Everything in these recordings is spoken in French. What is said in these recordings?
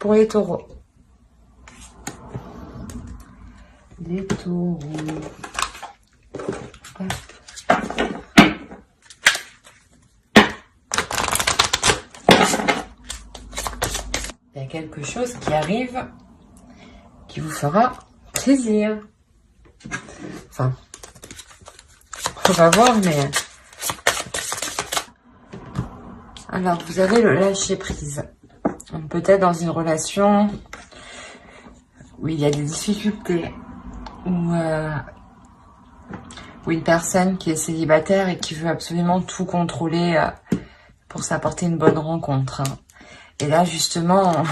pour les taureaux. Les taureaux. Hop. Il y a quelque chose qui arrive qui vous fera plaisir. Enfin, on va voir, mais... Alors, vous avez le lâcher prise. Peut-être dans une relation où il y a des difficultés, où une personne qui est célibataire et qui veut absolument tout contrôler pour s'apporter une bonne rencontre. Hein. Et là, justement,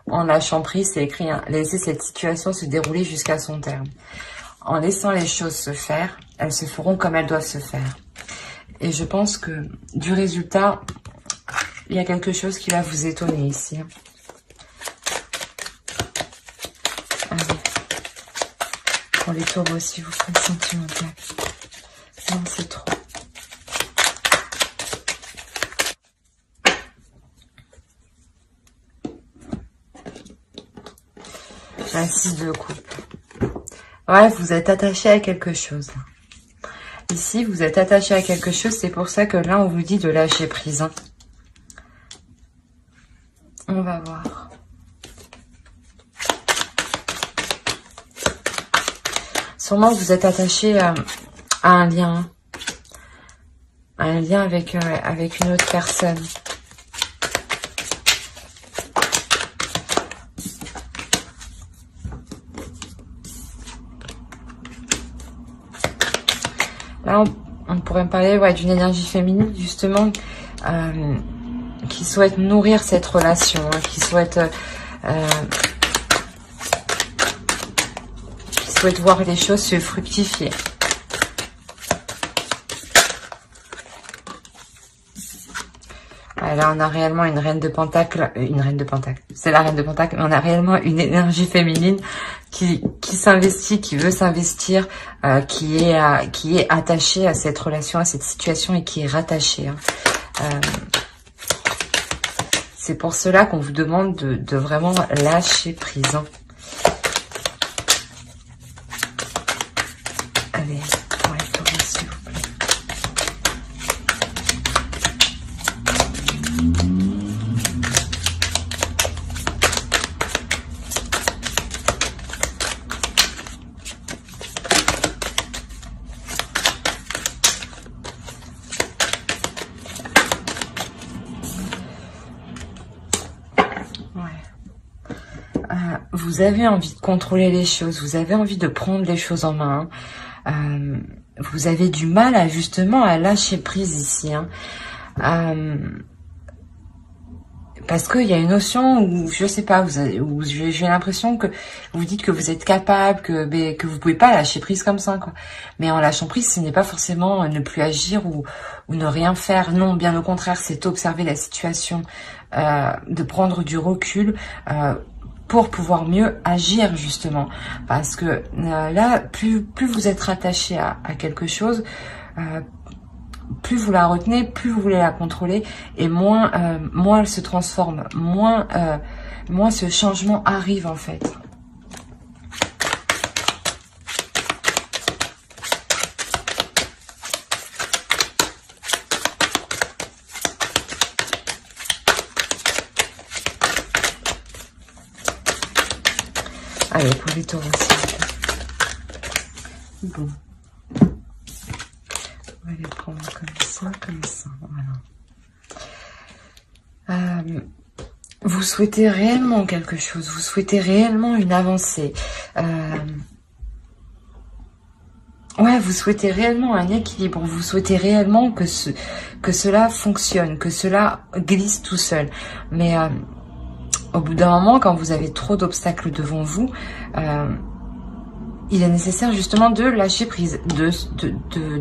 en lâchant prise, c'est écrit, hein, laisser cette situation se dérouler jusqu'à son terme. En laissant les choses se faire, elles se feront comme elles doivent se faire. Et je pense que du résultat, il y a quelque chose qui va vous étonner ici. Allez. Pour les taureaux, si vous faites sentimental. Non, c'est trop. La 6 de coupe. Ouais, vous êtes attaché à quelque chose. Ici, vous êtes attaché à quelque chose. C'est pour ça que là, on vous dit de lâcher prise. Hein. On va voir. Sûrement, vous êtes attaché à un lien. Un lien avec une autre personne. Là, on pourrait me parler d'une énergie féminine, justement, qui souhaite nourrir cette relation, hein, qui souhaite voir les choses se fructifier. Là, on a réellement une reine de pentacle, c'est la reine de pentacle, mais on a réellement une énergie féminine qui s'investit, qui veut s'investir, qui est attachée à cette relation, à cette situation et qui est rattachée. Hein. C'est pour cela qu'on vous demande de vraiment lâcher prise. Hein. Allez, pour les taureaux, s'il vous plaît. Vous avez envie de contrôler les choses, vous avez envie de prendre les choses en main. Vous avez du mal justement à lâcher prise ici. Hein. Parce qu'il y a une notion où, je sais pas, où j'ai l'impression que vous dites que vous êtes capable, que vous pouvez pas lâcher prise comme ça, quoi. Mais en lâchant prise, ce n'est pas forcément ne plus agir ou ne rien faire. Non, bien au contraire, c'est observer la situation, de prendre du recul, pour pouvoir mieux agir, justement. Parce que là, plus vous êtes rattaché à quelque chose, plus vous la retenez, plus vous voulez la contrôler, et moins elle se transforme, moins ce changement arrive, en fait. Allez, pour les taureaux aussi. Bon. On va les prendre comme ça, voilà. Vous souhaitez réellement quelque chose, vous souhaitez réellement une avancée. Ouais, vous souhaitez réellement un équilibre, vous souhaitez réellement que cela fonctionne, que cela glisse tout seul. Mais au bout d'un moment, quand vous avez trop d'obstacles devant vous, il est nécessaire justement de lâcher prise, de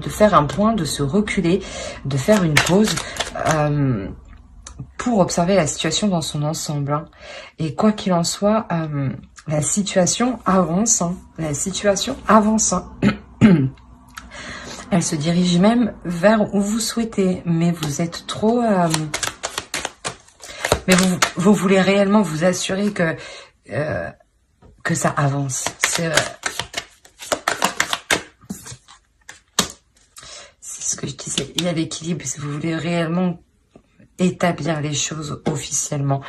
faire un point, de se reculer, de faire une pause pour observer la situation dans son ensemble. Hein. Et quoi qu'il en soit, la situation avance. Hein. La situation avance. Hein. Elle se dirige même vers où vous souhaitez, mais vous êtes trop Mais vous voulez réellement vous assurer que ça avance. C'est ce que je disais. Il y a l'équilibre. Si vous voulez réellement établir les choses officiellement,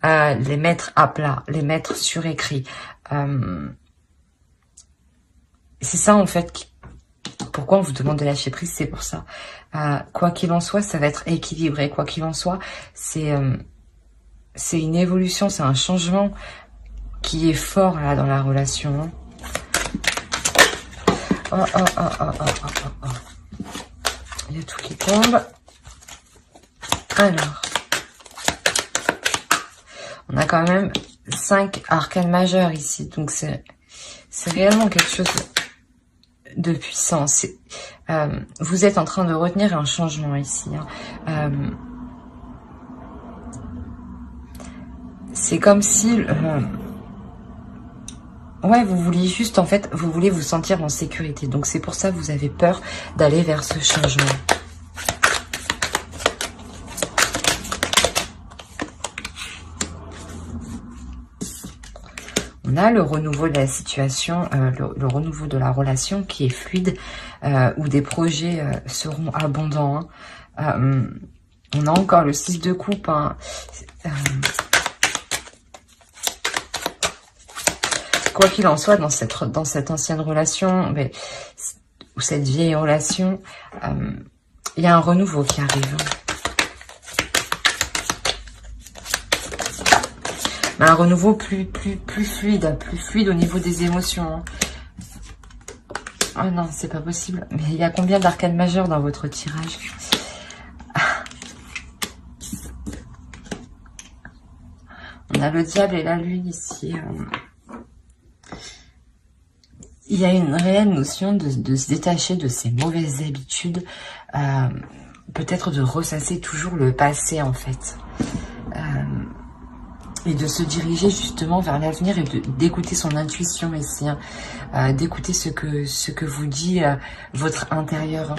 les mettre à plat, les mettre sur écrit. C'est ça en fait. Pourquoi on vous demande de lâcher prise, c'est pour ça. Quoi qu'il en soit, ça va être équilibré. Quoi qu'il en soit, c'est une évolution, c'est un changement qui est fort là dans la relation. Oh, oh, oh, oh, oh, oh, oh, oh. Il y a tout qui tombe. Alors, on a quand même 5 arcanes majeures ici, donc c'est réellement quelque chose de puissant. Vous êtes en train de retenir un changement ici. C'est comme si... ouais, vous vouliez juste, en fait, vous voulez vous sentir en sécurité. Donc c'est pour ça que vous avez peur d'aller vers ce changement. On a le renouveau de la situation, le renouveau de la relation qui est fluide, où des projets seront abondants. On a encore le 6 de coupe. Quoi qu'il en soit, dans cette ancienne relation, ou cette vieille relation, il y a un renouveau qui arrive. Un renouveau plus fluide au niveau des émotions. Oh non, c'est pas possible. Mais il y a combien d'arcanes majeures dans votre tirage? On a le diable et la lune ici. Il y a une réelle notion de se détacher de ces mauvaises habitudes. Peut-être de ressasser toujours le passé en fait. Et de se diriger justement vers l'avenir et d'écouter son intuition ici, d'écouter ce que vous dit votre intérieur.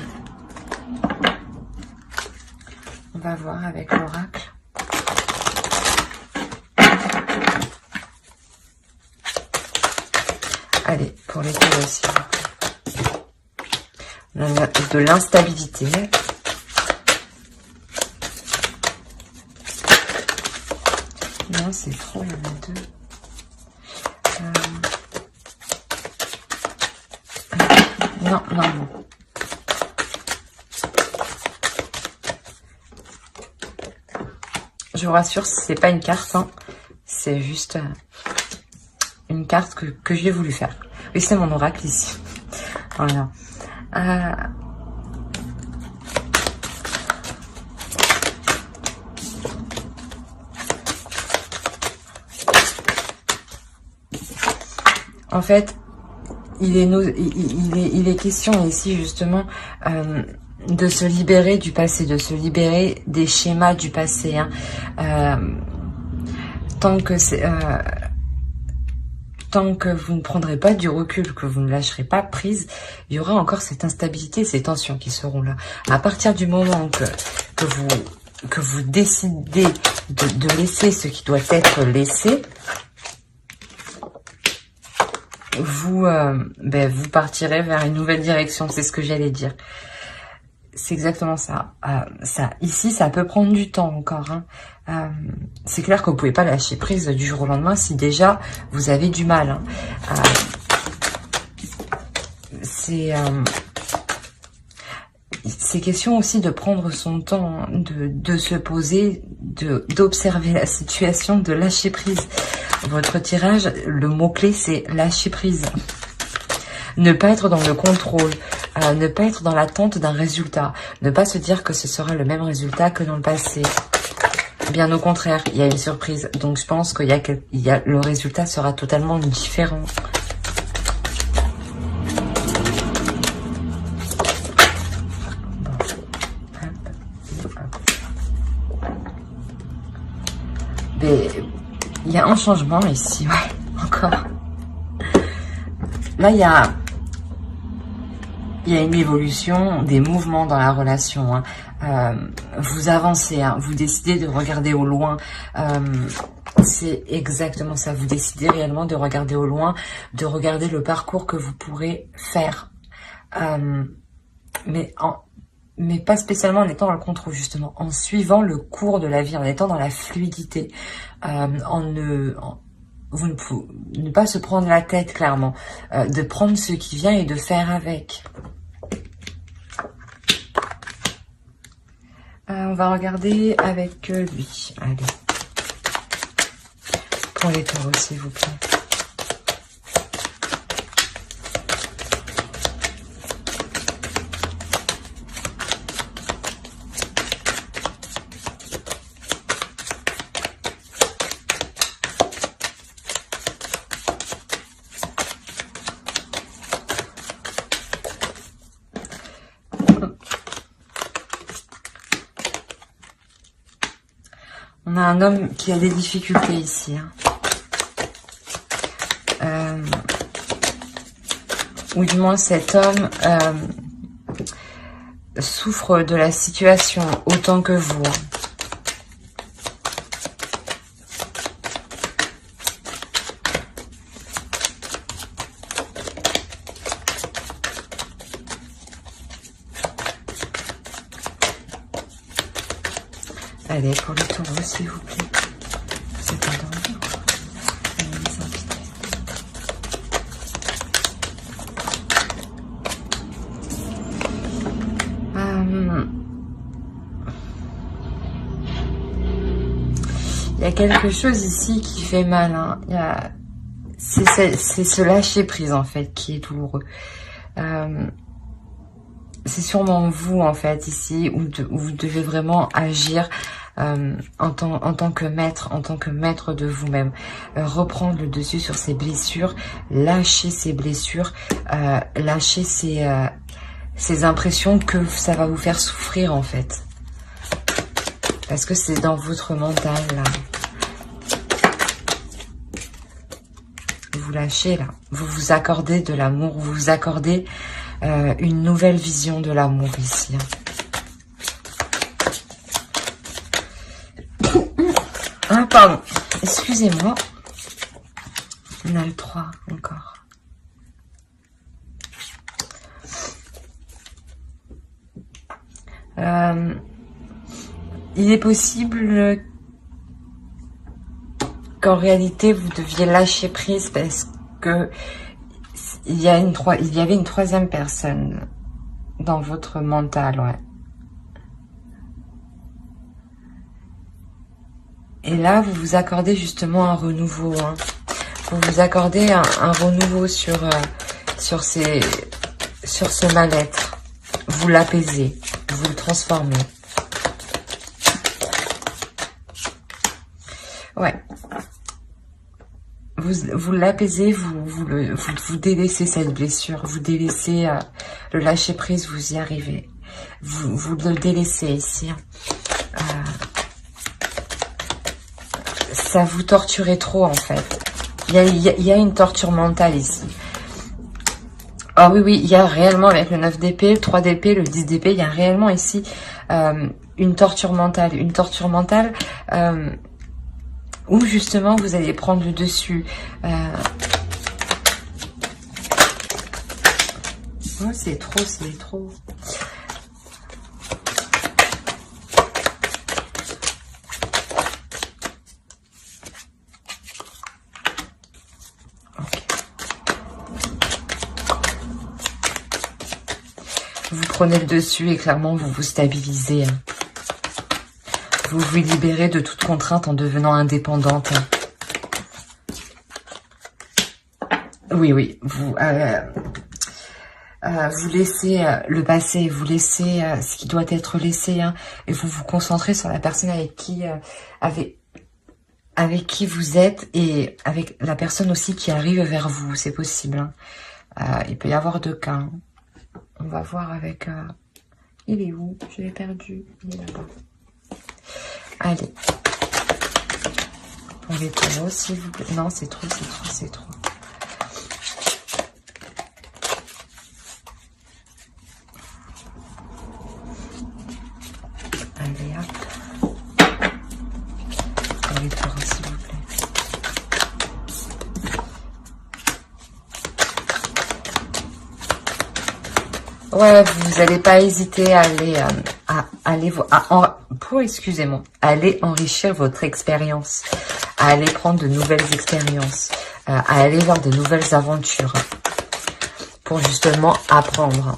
On va voir avec l'oracle. Allez, pour les deux aussi. On a de l'instabilité. Non, c'est trop, il y en a deux. Non, non, non. Je vous rassure, c'est pas une carte, hein. C'est juste une carte que j'ai voulu faire. Oui, c'est mon oracle ici. Voilà. En fait, il est question ici justement de se libérer du passé, de se libérer des schémas du passé. Hein. Tant que vous ne prendrez pas du recul, que vous ne lâcherez pas prise, il y aura encore cette instabilité, ces tensions qui seront là. À partir du moment que vous décidez de laisser ce qui doit être laissé, vous partirez vers une nouvelle direction. C'est ce que j'allais dire. C'est exactement ça. Ici, ça peut prendre du temps encore. Hein. C'est clair que vous pouvez pas lâcher prise du jour au lendemain si déjà vous avez du mal. Hein. C'est question aussi de prendre son temps, de se poser, d'observer la situation, de lâcher prise. Votre tirage, le mot-clé, c'est lâcher prise. Ne pas être dans le contrôle, ne pas être dans l'attente d'un résultat, ne pas se dire que ce sera le même résultat que dans le passé. Bien au contraire, il y a une surprise. Donc je pense qu'il le résultat sera totalement différent. Mais il y a un changement ici, ouais, encore. Là, il y a une évolution, des mouvements dans la relation. Hein. vous avancez, hein, vous décidez de regarder au loin. C'est exactement ça. Vous décidez réellement de regarder au loin, de regarder le parcours que vous pourrez faire. Mais pas spécialement en étant dans le contrôle, justement, en suivant le cours de la vie, en étant dans la fluidité, ne pas se prendre la tête, clairement, de prendre ce qui vient et de faire avec. On va regarder avec lui. Allez. Pour les taureaux, s'il vous plaît. On a un homme qui a des difficultés ici. Hein. Ou du moins cet homme souffre de la situation autant que vous. Hein. Allez, pour le taureau, s'il vous plaît. Vous êtes endormi, quoi. Il y a quelque chose ici qui fait mal. Hein. C'est ce lâcher prise, en fait, qui est douloureux. C'est sûrement vous, en fait, ici, où vous devez vraiment agir en tant que maître de vous-même. Reprendre le dessus sur ces blessures, lâcher ces blessures, lâcher ces impressions que ça va vous faire souffrir, en fait. Parce que c'est dans votre mental, là. Vous lâchez, là. Vous vous accordez de l'amour, vous vous accordez une nouvelle vision de l'amour, ici. Ah, pardon. Excusez-moi. On a le 3 encore. Il est possible qu'en réalité vous deviez lâcher prise parce que il y avait une troisième personne dans votre mental, ouais. Et là, vous vous accordez justement un renouveau. Hein. Vous vous accordez un renouveau sur ce mal-être. Vous l'apaisez, vous le transformez. Ouais. Vous l'apaisez, vous délaissez cette blessure, vous délaissez le lâcher prise, vous y arrivez. Vous le délaissez ici. Ça vous torturait trop, en fait. Il y a une torture mentale ici. Ah oui, il y a réellement, avec le 9 d'épée, le 3 d'épée, le 10 d'épée, il y a réellement ici une torture mentale. Une torture mentale où justement vous allez prendre le dessus. Oh, c'est trop, c'est trop. Vous prenez le dessus et clairement vous vous stabilisez. Vous vous libérez de toute contrainte en devenant indépendante. Oui, vous laissez le passé, vous laissez ce qui doit être laissé, hein, et vous vous concentrez sur la personne avec qui vous êtes et avec la personne aussi qui arrive vers vous, c'est possible. Hein. Il peut y avoir 2 cas. Hein. On va voir avec... il est où? Je l'ai perdu. Il est là-bas. Allez. Pour les taureaux, s'il vous plaît. Non, c'est trop, c'est trop, c'est trop. Ouais, vous n'allez pas hésiter à aller, excusez-moi, à aller enrichir votre expérience, à aller prendre de nouvelles expériences, à aller vers de nouvelles aventures, pour justement apprendre.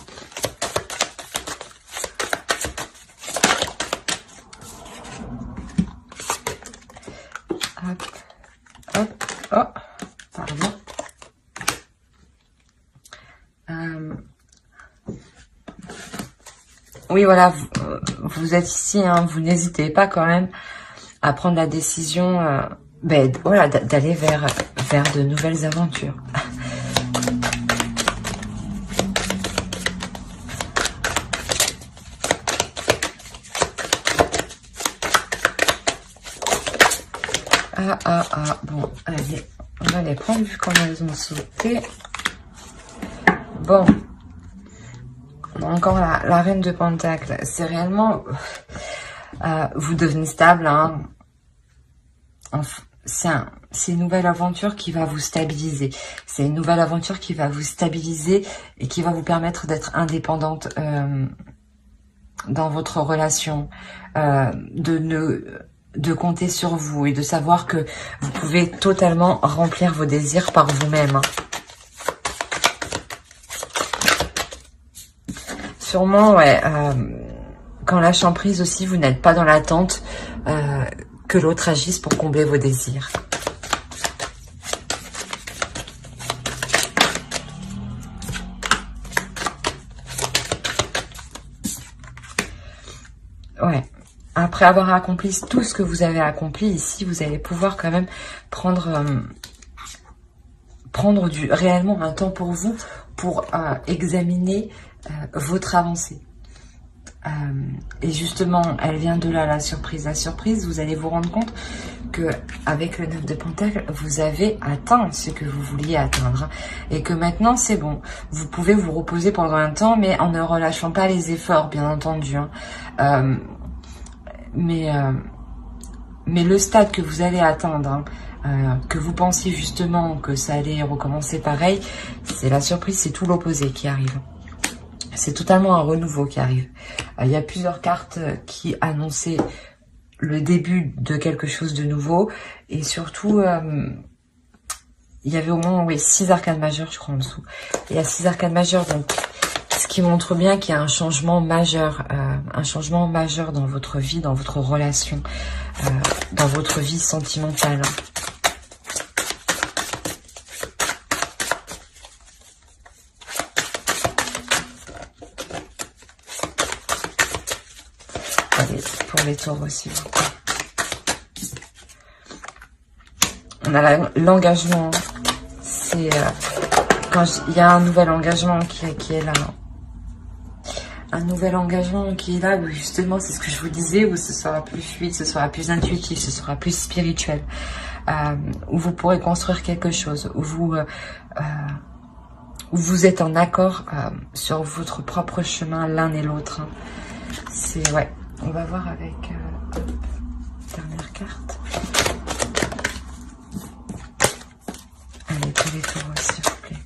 Hop, hop, oh, pardon. Oui, voilà, vous êtes ici, hein, vous n'hésitez pas quand même à prendre la décision, voilà, d'aller vers de nouvelles aventures. Bon, allez, on va les prendre vu comment elles ont sauté. Bon, encore la reine de Pentacle, c'est réellement, vous devenez stable, hein. C'est une nouvelle aventure qui va vous stabiliser. C'est une nouvelle aventure qui va vous stabiliser et qui va vous permettre d'être indépendante dans votre relation, de compter sur vous et de savoir que vous pouvez totalement remplir vos désirs par vous-même. Sûrement, ouais, quand lâchant prise aussi, vous n'êtes pas dans l'attente que l'autre agisse pour combler vos désirs. Ouais. Après avoir accompli tout ce que vous avez accompli ici, vous allez pouvoir quand même prendre réellement un temps pour vous, pour examiner votre avancée. Et justement, elle vient de là, la surprise. La surprise, vous allez vous rendre compte que avec le 9 de Pentacle, vous avez atteint ce que vous vouliez atteindre. Et que maintenant, c'est bon. Vous pouvez vous reposer pendant un temps, mais en ne relâchant pas les efforts, bien entendu. Hein. Mais le stade que vous allez atteindre, que vous pensiez justement que ça allait recommencer pareil, c'est la surprise, c'est tout l'opposé qui arrive. C'est totalement un renouveau qui arrive. Il y a plusieurs cartes qui annonçaient le début de quelque chose de nouveau. Et surtout, il y avait au moins 6 arcanes majeures, je crois, en dessous. Il y a 6 arcanes majeures, donc ce qui montre bien qu'il y a un changement majeur dans votre vie, dans votre relation, dans votre vie sentimentale. Allez, pour les taureaux aussi. On a l'engagement. C'est quand il y a un nouvel engagement qui est là. Un nouvel engagement qui est là où justement, c'est ce que je vous disais, où ce sera plus fluide, ce sera plus intuitif, ce sera plus spirituel. Où vous pourrez construire quelque chose, où vous êtes en accord sur votre propre chemin l'un et l'autre. Hein. C'est, ouais. On va voir avec dernière carte. Allez, pour les taureaux, s'il vous plaît.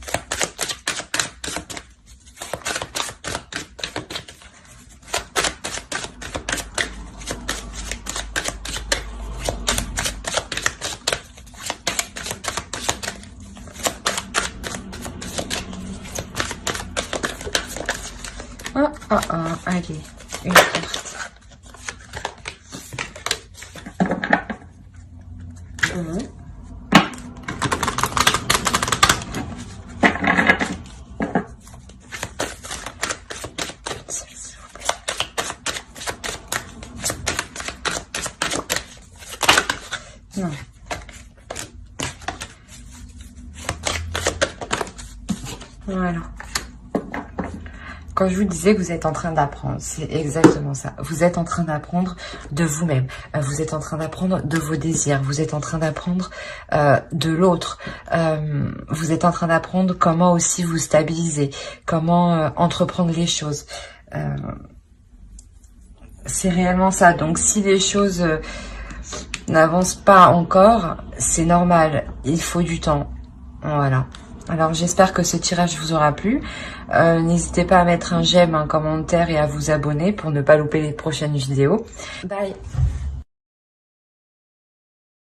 Allez, une carte. Non. Voilà. Quand je vous disais que vous êtes en train d'apprendre, c'est exactement ça. Vous êtes en train d'apprendre de vous-même. Vous êtes en train d'apprendre de vos désirs. Vous êtes en train d'apprendre de l'autre. Vous êtes en train d'apprendre comment aussi vous stabiliser, comment entreprendre les choses. C'est réellement ça. Donc, si les choses n'avancent pas encore, c'est normal. Il faut du temps. Voilà. Alors j'espère que ce tirage vous aura plu. N'hésitez pas à mettre un j'aime, un commentaire et à vous abonner pour ne pas louper les prochaines vidéos. Bye.